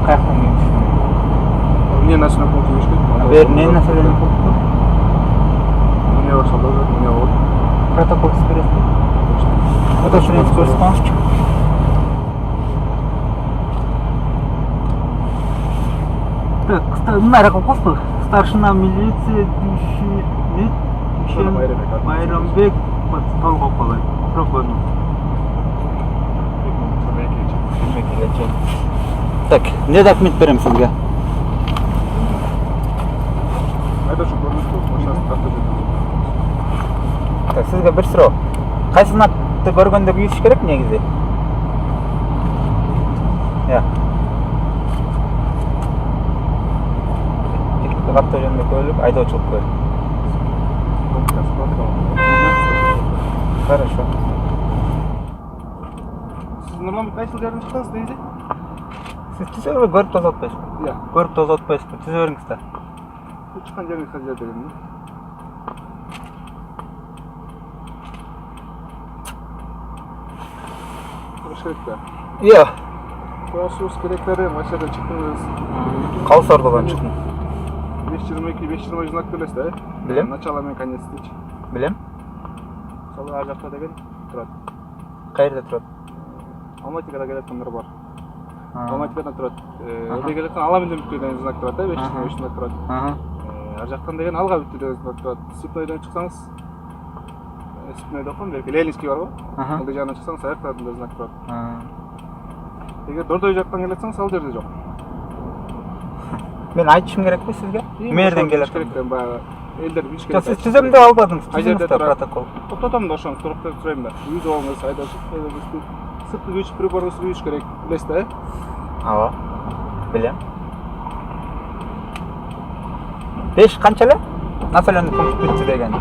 Kayaktan gelmiş. Niye nasyonel punktu geçti? Ne nasyonel punktu? Niye başladı? Niye oldu? Протокол бересиз. Отошуңуз көрсөтүңүзчү. Так, мына ракам косто. Старшина милиция Майрамбек Толгоп калай. Прокурор. Так, не документ берем сизге. Айда şu көрүнүштү, машинасы катты жетти. Так, сизге бир суроо. Кайсы знакты көргөндө күйүш керек негизи? Я. Катты жөнүндө көлүк, айдоочулук көлүк. Хорошо. Siz normalde kaç yıl yardım çıktınız neydi? Siz tüzörü görüp toz atpayız. Ya. Görüp toz atpayız. Tüzörüңүздөр. Bu çıkan yeriniz kaç yer dedim mi? Şerekler. Iya. Koşuyoruz gerekleri, maçlarda çıktınız. Калсардыдан чыктым. 522, 520 жинак билесиz да? Билем. Начало мен конец дейчи. Билем. Мысалы ар жакта деген турат. Каерде турат? Алматыга келаткандар бар. Алматыдан турат. Эле келаткан ала менден бүттү деген знак турат да, 525 знак турат. Ар жактан деген алга бүттү деген знак турат. Сипнойдон чыксаңыз, Сипнойдо окон берки Ленинский бар го. Ал жагынан чыксаңыз аяк тарапында знак турат. Эгер Дордой жактан келатсаңыз ал жерде жок. Мен айтышым керекпи сизге? Мээрден келет. Керек баягы элдер билиш керек. Жок, сиз түзөмдү албадыңыз. Түзөмдү протокол. Токтотом да ошону туруктап сурайм да. Үйдө болуңуз айдашып, сыртты күч приборубузду күйүш керек. Билесиз да? Ооба. Билем. 5 канча эле? Населенный пункт бүттү деген.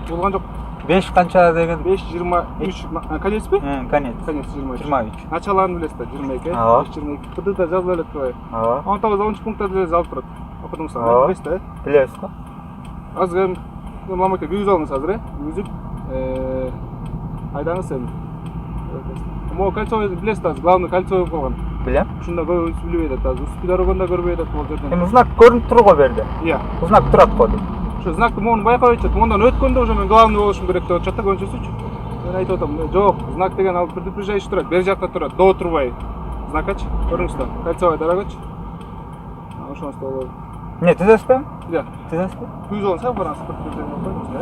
Болгон жок. 5 канча деген? 523. Конецпи? Конец. Конец 23. 23. Началаны билесиз да, 22. 522. КДда жазып эле турбайбы? Ооба. 19-10 пунктта деле жазылып турат. Окудуңуздар, билесиз да? Билебиз го. Азыр мамака күйгүз алыңыз азыр, күйгүзүп, айдаңыз эми. Могу кольцо билесиз да, главный кольцо болгон. Билем. Ушунда көбүнчө билбей атат, азыр устуй дорогонда көрбөй атат бул жерден. Эми знак көрүнүп турго бу жерде. Iya. Знак турат го дейт. Ошо знакты могуну байкабай атат. Мондан өткөндө уже мен главный болушум керек деп атат да көбүнчөсүчү. Мен айтып атам, жок, знак деген ал предупреждающий турат, бери жакта турат, до турбай. Знакачы, көрүңүздөр, кольцовой дорогачы. Ошонусу болот. Не, түзөсүзбү? Iya. Түзөсүзбү? Күйүз алыңыз, караңыз, предупреждение коюңуз, да?